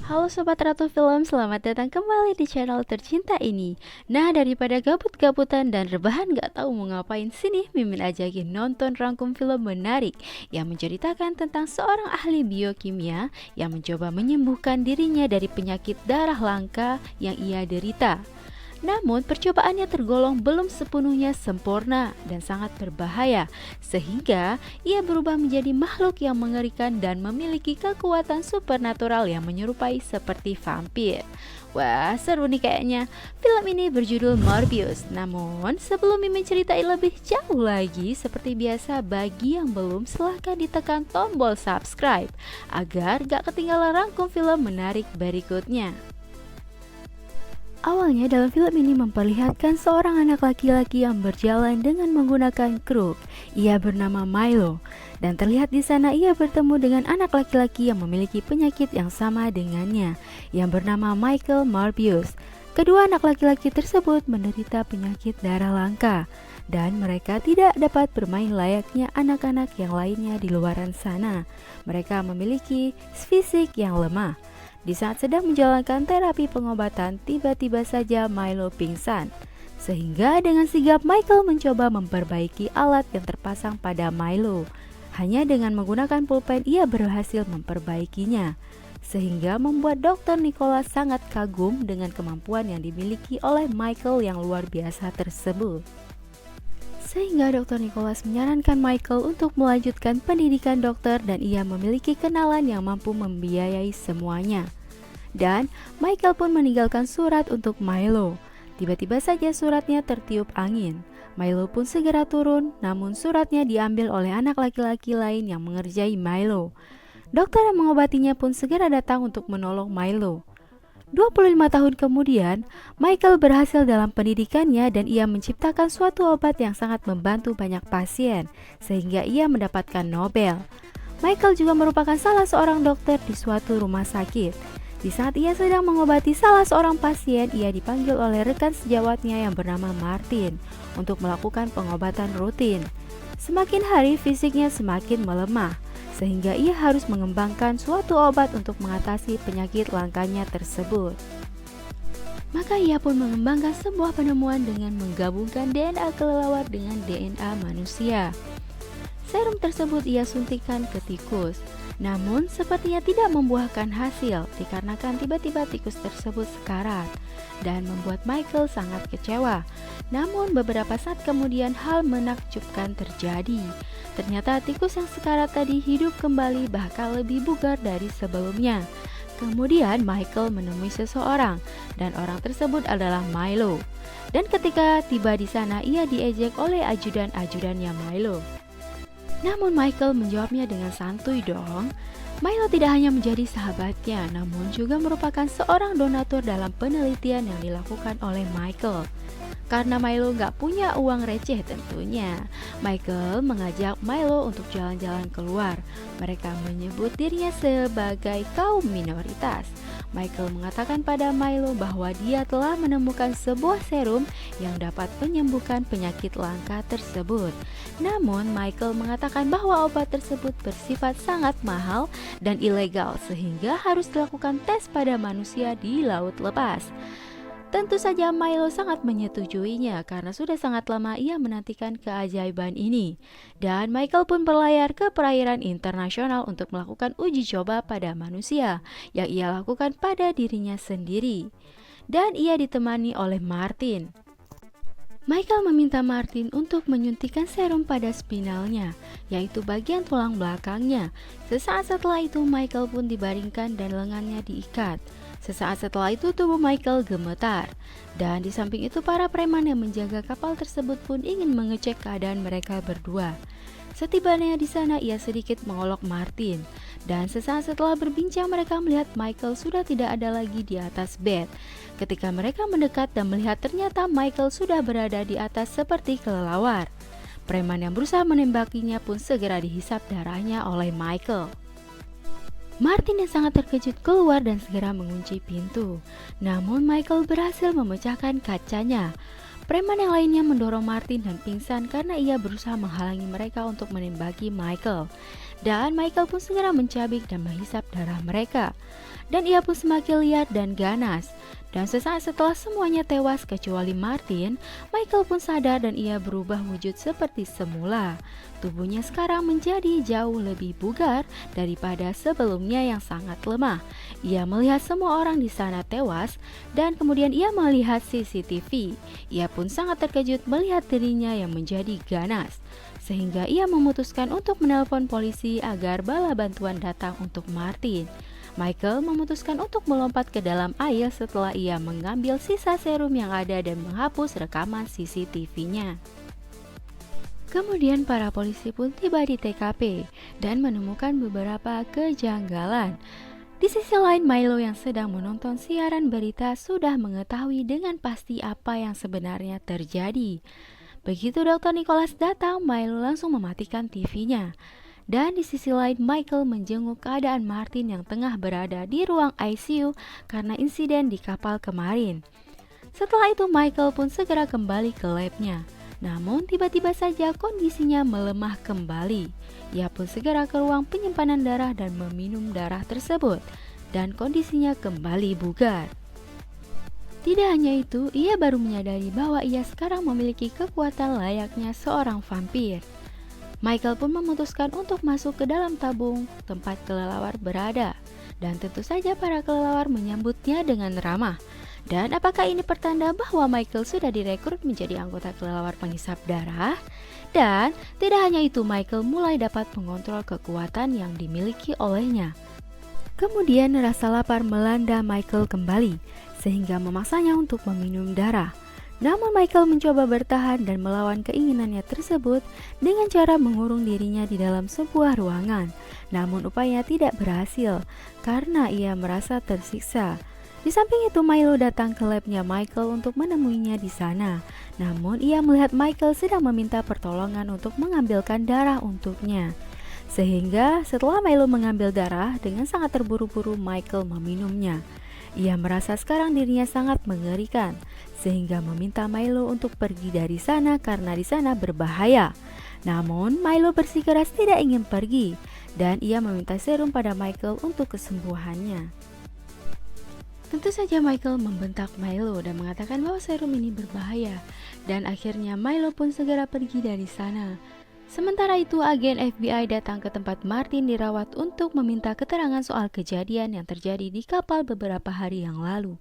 Halo Sobat Ratu Film, selamat datang kembali di channel tercinta ini. Nah, daripada gabut-gabutan dan rebahan gak tahu mau ngapain, sini Mimin ajakin nonton rangkum film menarik yang menceritakan tentang seorang ahli biokimia yang mencoba menyembuhkan dirinya dari penyakit darah langka yang ia derita. Namun percobaannya tergolong belum sepenuhnya sempurna dan sangat berbahaya, sehingga ia berubah menjadi makhluk yang mengerikan dan memiliki kekuatan supernatural yang menyerupai seperti vampir. Wah, seru nih kayaknya. Film ini berjudul Morbius. Namun sebelum Mimin ceritain lebih jauh lagi, seperti biasa bagi yang belum, silahkan ditekan tombol subscribe agar gak ketinggalan rangkum film menarik berikutnya. Awalnya dalam film ini memperlihatkan seorang anak laki-laki yang berjalan dengan menggunakan kruk. Ia bernama Milo, dan terlihat di sana ia bertemu dengan anak laki-laki yang memiliki penyakit yang sama dengannya, yang bernama Michael Morbius. Kedua anak laki-laki tersebut menderita penyakit darah langka, dan mereka tidak dapat bermain layaknya anak-anak yang lainnya di luaran sana. Mereka memiliki fisik yang lemah. Di saat sedang menjalankan terapi pengobatan, tiba-tiba saja Milo pingsan. Sehingga dengan sigap Michael mencoba memperbaiki alat yang terpasang pada Milo. Hanya dengan menggunakan pulpen ia berhasil memperbaikinya. Sehingga membuat Dr. Nicholas sangat kagum dengan kemampuan yang dimiliki oleh Michael yang luar biasa tersebut. Sehingga Dr. Nicholas menyarankan Michael untuk melanjutkan pendidikan dokter dan ia memiliki kenalan yang mampu membiayai semuanya. Dan Michael pun meninggalkan surat untuk Milo. Tiba-tiba saja suratnya tertiup angin. Milo pun segera turun, namun suratnya diambil oleh anak laki-laki lain yang mengerjai Milo. Dokter yang mengobatinya pun segera datang untuk menolong Milo. 25 tahun kemudian, Michael berhasil dalam pendidikannya dan ia menciptakan suatu obat yang sangat membantu banyak pasien, sehingga ia mendapatkan Nobel. Michael juga merupakan salah seorang dokter di suatu rumah sakit. Di saat ia sedang mengobati salah seorang pasien, ia dipanggil oleh rekan sejawatnya yang bernama Martin untuk melakukan pengobatan rutin. Semakin hari fisiknya semakin melemah, sehingga ia harus mengembangkan suatu obat untuk mengatasi penyakit langkanya tersebut. Maka ia pun mengembangkan sebuah penemuan dengan menggabungkan DNA kelelawar dengan DNA manusia. Serum tersebut ia suntikkan ke tikus. Namun sepertinya tidak membuahkan hasil dikarenakan tiba-tiba tikus tersebut sekarat dan membuat Michael sangat kecewa. Namun beberapa saat kemudian hal menakjubkan terjadi. Ternyata tikus yang sekarat tadi hidup kembali bahkan lebih bugar dari sebelumnya. Kemudian Michael menemui seseorang dan orang tersebut adalah Milo. Dan ketika tiba di sana ia diejek oleh ajudan-ajudannya Milo. Namun Michael menjawabnya dengan santuy dong. Milo tidak hanya menjadi sahabatnya, namun juga merupakan seorang donatur dalam penelitian yang dilakukan oleh Michael. Karena Milo nggak punya uang receh tentunya, Michael mengajak Milo untuk jalan-jalan keluar. Mereka menyebut dirinya sebagai kaum minoritas. Michael mengatakan pada Milo bahwa dia telah menemukan sebuah serum yang dapat menyembuhkan penyakit langka tersebut. Namun Michael mengatakan bahwa obat tersebut bersifat sangat mahal dan ilegal sehingga harus dilakukan tes pada manusia di laut lepas. Tentu saja Milo sangat menyetujuinya karena sudah sangat lama ia menantikan keajaiban ini. Dan Michael pun berlayar ke perairan internasional untuk melakukan uji coba pada manusia yang ia lakukan pada dirinya sendiri. Dan ia ditemani oleh Martin. Michael meminta Martin untuk menyuntikkan serum pada spinalnya, yaitu bagian tulang belakangnya. Sesaat setelah itu Michael pun dibaringkan dan lengannya diikat. Sesaat setelah itu tubuh Michael gemetar. Dan di samping itu para preman yang menjaga kapal tersebut pun ingin mengecek keadaan mereka berdua. Setibanya di sana ia sedikit mengolok Martin. Dan sesaat setelah berbincang mereka melihat Michael sudah tidak ada lagi di atas bed. Ketika mereka mendekat dan melihat ternyata Michael sudah berada di atas seperti kelelawar. Preman yang berusaha menembakinya pun segera dihisap darahnya oleh Michael. Martin yang sangat terkejut keluar dan segera mengunci pintu. Namun Michael berhasil memecahkan kacanya. Preman yang lainnya mendorong Martin dan pingsan karena ia berusaha menghalangi mereka untuk menembaki Michael. Dan Michael pun segera mencabik dan menghisap darah mereka. dan ia pun semakin liar dan ganas. Dan sesaat setelah semuanya tewas kecuali Martin, Michael pun sadar dan ia berubah wujud seperti semula. Tubuhnya sekarang menjadi jauh lebih bugar daripada sebelumnya yang sangat lemah. Ia melihat semua orang di sana tewas dan kemudian ia melihat CCTV. Ia pun sangat terkejut melihat dirinya yang menjadi ganas. Sehingga ia memutuskan untuk menelpon polisi agar bala bantuan datang untuk Martin. Michael memutuskan untuk melompat ke dalam air setelah ia mengambil sisa serum yang ada dan menghapus rekaman CCTV-nya. Kemudian para polisi pun tiba di TKP dan menemukan beberapa kejanggalan. Di sisi lain, Milo yang sedang menonton siaran berita sudah mengetahui dengan pasti apa yang sebenarnya terjadi. Begitu Dr. Nicholas datang, Milo langsung mematikan TV-nya. Dan di sisi lain, Michael menjenguk keadaan Martin yang tengah berada di ruang ICU karena insiden di kapal kemarin. Setelah itu, Michael pun segera kembali ke labnya. Namun tiba-tiba saja kondisinya melemah kembali. Ia pun segera ke ruang penyimpanan darah dan meminum darah tersebut. Dan kondisinya kembali bugar. Tidak hanya itu, ia baru menyadari bahwa ia sekarang memiliki kekuatan layaknya seorang vampir. Michael pun memutuskan untuk masuk ke dalam tabung tempat kelelawar berada. Dan tentu saja para kelelawar menyambutnya dengan ramah. Dan apakah ini pertanda bahwa Michael sudah direkrut menjadi anggota kelelawar penghisap darah? Dan tidak hanya itu, Michael mulai dapat mengontrol kekuatan yang dimiliki olehnya. Kemudian rasa lapar melanda Michael kembali, sehingga memaksanya untuk meminum darah. Namun Michael mencoba bertahan dan melawan keinginannya tersebut dengan cara mengurung dirinya di dalam sebuah ruangan. Namun upayanya tidak berhasil karena ia merasa tersiksa. Di samping itu, Milo datang ke labnya Michael untuk menemuinya di sana. Namun ia melihat Michael sedang meminta pertolongan untuk mengambilkan darah untuknya. Sehingga setelah Milo mengambil darah, dengan sangat terburu-buru Michael meminumnya. Ia merasa sekarang dirinya sangat mengerikan, sehingga meminta Milo untuk pergi dari sana karena di sana berbahaya. Namun Milo bersikeras tidak ingin pergi, dan ia meminta serum pada Michael untuk kesembuhannya. Tentu saja Michael membentak Milo dan mengatakan bahwa serum ini berbahaya, dan akhirnya Milo pun segera pergi dari sana. Sementara itu, agen FBI datang ke tempat Martin dirawat untuk meminta keterangan soal kejadian yang terjadi di kapal beberapa hari yang lalu.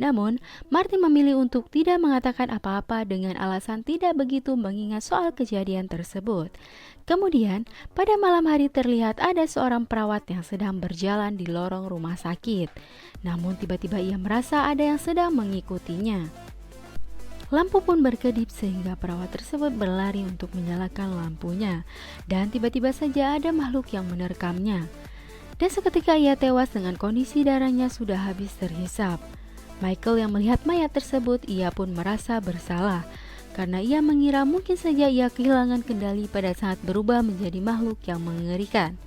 Namun, Martin memilih untuk tidak mengatakan apa-apa dengan alasan tidak begitu mengingat soal kejadian tersebut. Kemudian, pada malam hari terlihat ada seorang perawat yang sedang berjalan di lorong rumah sakit. Namun tiba-tiba ia merasa ada yang sedang mengikutinya. Lampu pun berkedip sehingga perawat tersebut berlari untuk menyalakan lampunya. Dan tiba-tiba saja ada makhluk yang menerkamnya. Dan seketika ia tewas dengan kondisi darahnya sudah habis terhisap. Michael yang melihat mayat tersebut, ia pun merasa bersalah. Karena ia mengira mungkin saja ia kehilangan kendali pada saat berubah menjadi makhluk yang mengerikan.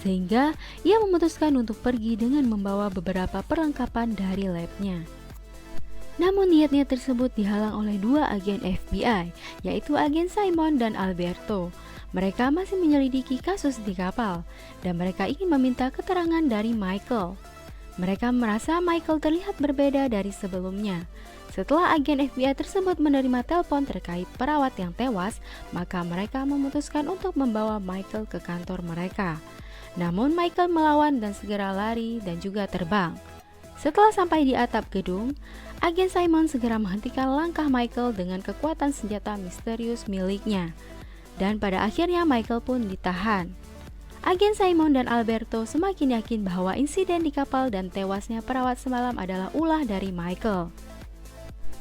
Sehingga ia memutuskan untuk pergi dengan membawa beberapa perlengkapan dari labnya. Namun niatnya tersebut dihalang oleh dua agen FBI, yaitu agen Simon dan Alberto. Mereka masih menyelidiki kasus di kapal, dan mereka ingin meminta keterangan dari Michael. Mereka merasa Michael terlihat berbeda dari sebelumnya. Setelah agen FBI tersebut menerima telepon terkait perawat yang tewas, maka mereka memutuskan untuk membawa Michael ke kantor mereka. Namun Michael melawan dan segera lari dan juga terbang. Setelah sampai di atap gedung, agen Simon segera menghentikan langkah Michael dengan kekuatan senjata misterius miliknya. Dan pada akhirnya Michael pun ditahan. Agen Simon dan Alberto semakin yakin bahwa insiden di kapal dan tewasnya perawat semalam adalah ulah dari Michael.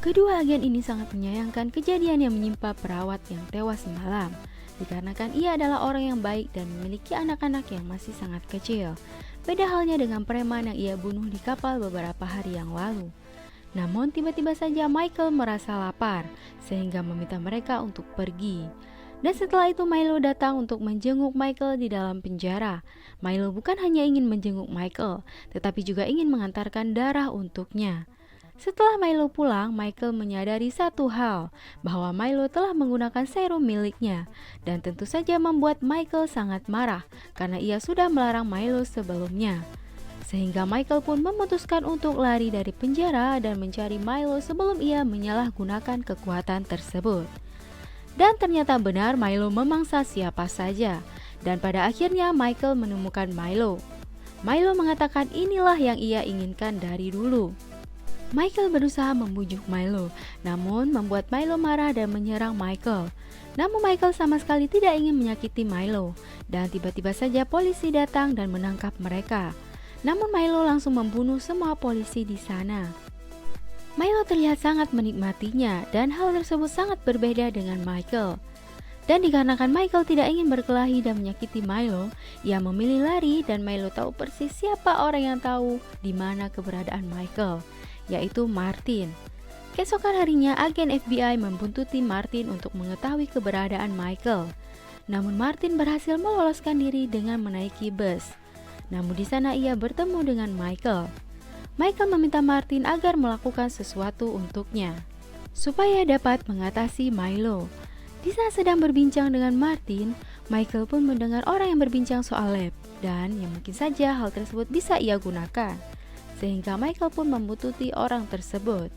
Kedua agen ini sangat menyayangkan kejadian yang menimpa perawat yang tewas semalam, dikarenakan ia adalah orang yang baik dan memiliki anak-anak yang masih sangat kecil. Beda halnya dengan preman yang ia bunuh di kapal beberapa hari yang lalu. Namun tiba-tiba saja Michael merasa lapar, sehingga meminta mereka untuk pergi. Dan setelah itu Milo datang untuk menjenguk Michael di dalam penjara. Milo bukan hanya ingin menjenguk Michael, tetapi juga ingin mengantarkan darah untuknya. Setelah Milo pulang, Michael menyadari satu hal, bahwa Milo telah menggunakan serum miliknya, dan tentu saja membuat Michael sangat marah, karena ia sudah melarang Milo sebelumnya. sehingga Michael pun memutuskan untuk lari dari penjara dan mencari Milo sebelum ia menyalahgunakan kekuatan tersebut. Dan ternyata benar Milo memangsa siapa saja, dan pada akhirnya Michael menemukan Milo. Milo mengatakan inilah yang ia inginkan dari dulu. Michael berusaha membujuk Milo, namun membuat Milo marah dan menyerang Michael. Namun Michael sama sekali tidak ingin menyakiti Milo, dan tiba-tiba saja polisi datang dan menangkap mereka. Namun Milo langsung membunuh semua polisi di sana. Milo terlihat sangat menikmatinya, dan hal tersebut sangat berbeda dengan Michael. Dan dikarenakan Michael tidak ingin berkelahi dan menyakiti Milo, ia memilih lari, dan Milo tahu persis siapa orang yang tahu di mana keberadaan Michael, yaitu Martin. Keesokan harinya, agen FBI membuntuti Martin untuk mengetahui keberadaan Michael. Namun Martin berhasil meloloskan diri dengan menaiki bus. Namun di sana ia bertemu dengan Michael. Michael meminta Martin agar melakukan sesuatu untuknya, supaya dapat mengatasi Milo. Di saat sedang berbincang dengan Martin, Michael pun mendengar orang yang berbincang soal lab, dan yang mungkin saja hal tersebut bisa ia gunakan. Sehingga Michael pun membuntuti orang tersebut.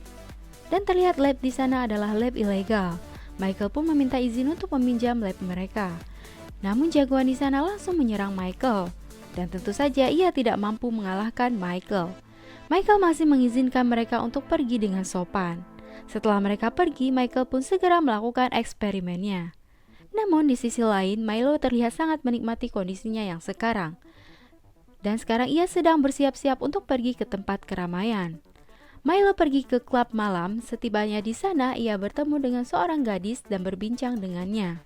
Dan terlihat lab di sana adalah lab ilegal. Michael pun meminta izin untuk meminjam lab mereka. Namun jagoan di sana langsung menyerang Michael, dan tentu saja ia tidak mampu mengalahkan Michael. Michael masih mengizinkan mereka untuk pergi dengan sopan. Setelah mereka pergi, Michael pun segera melakukan eksperimennya. Namun di sisi lain, Milo terlihat sangat menikmati kondisinya yang sekarang. Dan sekarang ia sedang bersiap-siap untuk pergi ke tempat keramaian. Milo pergi ke klub malam. Setibanya di sana, ia bertemu dengan seorang gadis dan berbincang dengannya.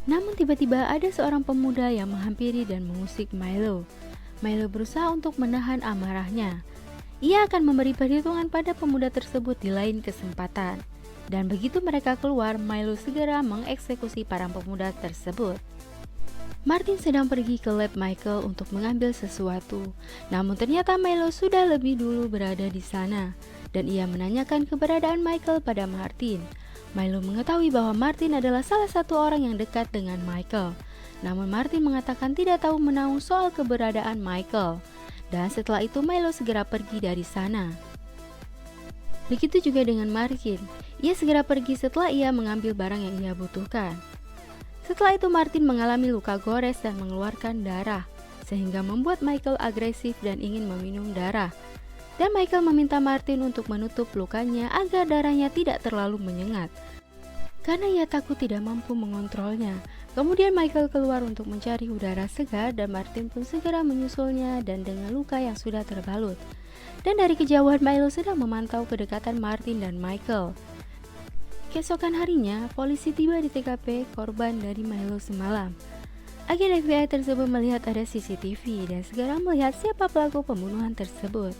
Namun tiba-tiba ada seorang pemuda yang menghampiri dan mengusik Milo. Milo berusaha untuk menahan amarahnya. Ia akan memberi perhitungan pada pemuda tersebut di lain kesempatan. Dan begitu mereka keluar, Milo segera mengeksekusi para pemuda tersebut. Martin sedang pergi ke lab Michael untuk mengambil sesuatu. Namun ternyata Milo sudah lebih dulu berada di sana. Dan ia menanyakan keberadaan Michael pada Martin. Milo mengetahui bahwa Martin adalah salah satu orang yang dekat dengan Michael. Namun Martin mengatakan tidak tahu menahu soal keberadaan Michael. Dan setelah itu Milo segera pergi dari sana. Begitu juga dengan Martin. Ia segera pergi setelah ia mengambil barang yang ia butuhkan. Setelah itu Martin mengalami luka gores dan mengeluarkan darah, sehingga membuat Michael agresif dan ingin meminum darah. Dan Michael meminta Martin untuk menutup lukanya agar darahnya tidak terlalu menyengat, karena ia takut tidak mampu mengontrolnya. Kemudian Michael keluar untuk mencari udara segar dan Martin pun segera menyusulnya dan dengan luka yang sudah terbalut. Dan dari kejauhan Milo sedang memantau kedekatan Martin dan Michael. Keesokan harinya, polisi tiba di TKP korban dari Milo semalam. Agen FBI tersebut melihat ada CCTV dan segera melihat siapa pelaku pembunuhan tersebut.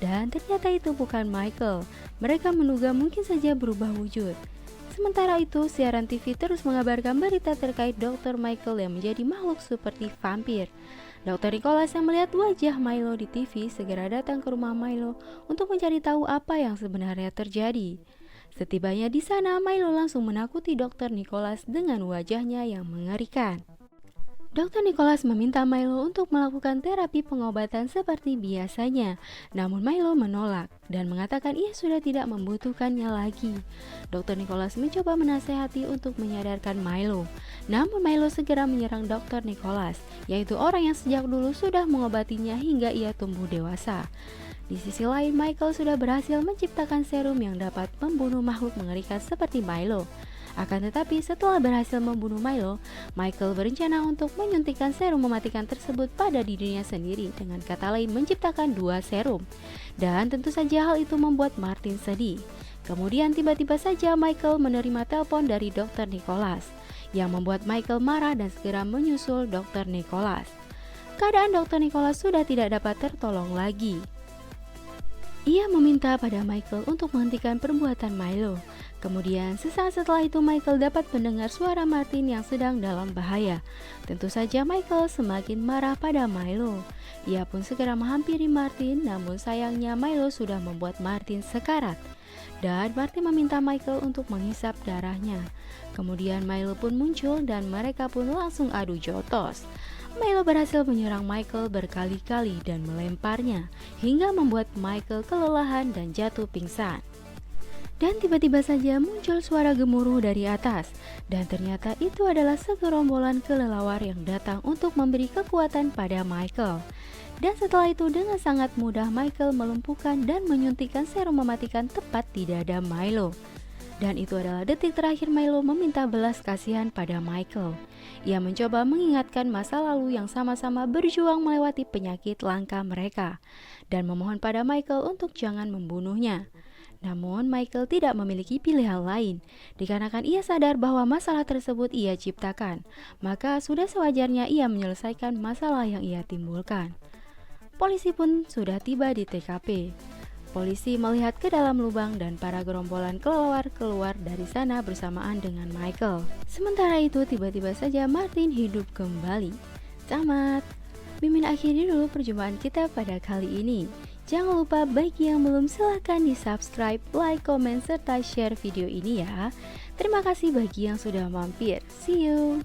Dan ternyata itu bukan Michael. Mereka menduga mungkin saja berubah wujud. Sementara itu, siaran TV terus mengabarkan berita terkait Dr. Michael yang menjadi makhluk seperti vampir. Dr. Nicholas yang melihat wajah Milo di TV segera datang ke rumah Milo untuk mencari tahu apa yang sebenarnya terjadi. Setibanya di sana, Milo langsung menakuti Dr. Nicholas dengan wajahnya yang mengerikan. Dr. Nicholas meminta Milo untuk melakukan terapi pengobatan seperti biasanya, namun Milo menolak dan mengatakan ia sudah tidak membutuhkannya lagi. Dr. Nicholas mencoba menasehati untuk menyadarkan Milo, namun Milo segera menyerang Dr. Nicholas, yaitu orang yang sejak dulu sudah mengobatinya hingga ia tumbuh dewasa. Di sisi lain, Michael sudah berhasil menciptakan serum yang dapat membunuh makhluk mengerikan seperti Milo. Akan tetapi setelah berhasil membunuh Milo, Michael berencana untuk menyuntikkan serum mematikan tersebut pada dirinya sendiri, dengan kata lain menciptakan 2 serum. Dan tentu saja hal itu membuat Martin sedih. Kemudian tiba-tiba saja Michael menerima telepon dari Dr. Nicholas, yang membuat Michael marah dan segera menyusul Dr. Nicholas. Keadaan Dr. Nicholas sudah tidak dapat tertolong lagi. Ia meminta pada Michael untuk menghentikan perbuatan Milo. Kemudian sesaat setelah itu Michael dapat mendengar suara Martin yang sedang dalam bahaya. Tentu saja Michael semakin marah pada Milo. Ia pun segera menghampiri Martin, namun sayangnya Milo sudah membuat Martin sekarat. Dan Martin meminta Michael untuk menghisap darahnya. Kemudian Milo pun muncul dan mereka pun langsung adu jotos. Milo berhasil menyerang Michael berkali-kali dan melemparnya hingga membuat Michael kelelahan dan jatuh pingsan. Dan tiba-tiba saja muncul suara gemuruh dari atas, dan ternyata itu adalah segerombolan kelelawar yang datang untuk memberi kekuatan pada Michael. Dan setelah itu dengan sangat mudah Michael melumpuhkan dan menyuntikkan serum mematikan tepat di dada Milo. Dan itu adalah detik terakhir Milo meminta belas kasihan pada Michael. Ia mencoba mengingatkan masa lalu yang sama-sama berjuang melewati penyakit langka mereka, dan memohon pada Michael untuk jangan membunuhnya. Namun Michael tidak memiliki pilihan lain, dikarenakan ia sadar bahwa masalah tersebut ia ciptakan, maka sudah sewajarnya ia menyelesaikan masalah yang ia timbulkan. Polisi pun sudah tiba di TKP. Polisi melihat ke dalam lubang dan para gerombolan kelelawar keluar dari sana bersamaan dengan Michael. Sementara itu tiba-tiba saja Martin hidup kembali. Tamat. Mimin akhiri dulu perjumpaan kita pada kali ini. Jangan lupa bagi yang belum silahkan di subscribe, like, komen, serta share video ini ya. Terima kasih bagi yang sudah mampir. See you.